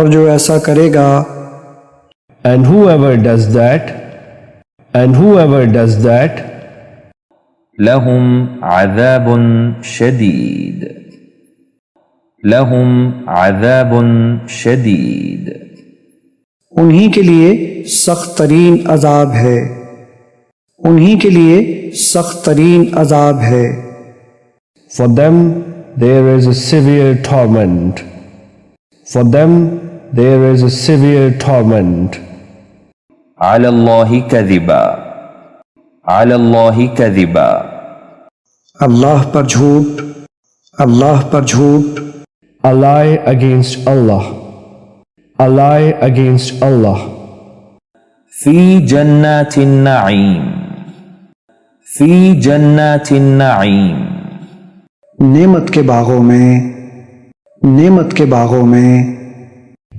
اور جو ایسا کرے گا and whoever does that لهم عذاب شدید لهم عذاب شدید انہی کے لیے سخت ترین عذاب ہے، انہی کے لیے سخت ترین عذاب ہے۔ for them there is a severe torment. For them there is a severe torment. علی اللہ کذبا علی اللہ کذبا اللہ پر جھوٹ، اللہ پر جھوٹ، A lie against Allah. A lie against Allah. فی جنات النعیم فی جنات النعیم نعمت کے باغوں میں، نعمت کے باغوں میں،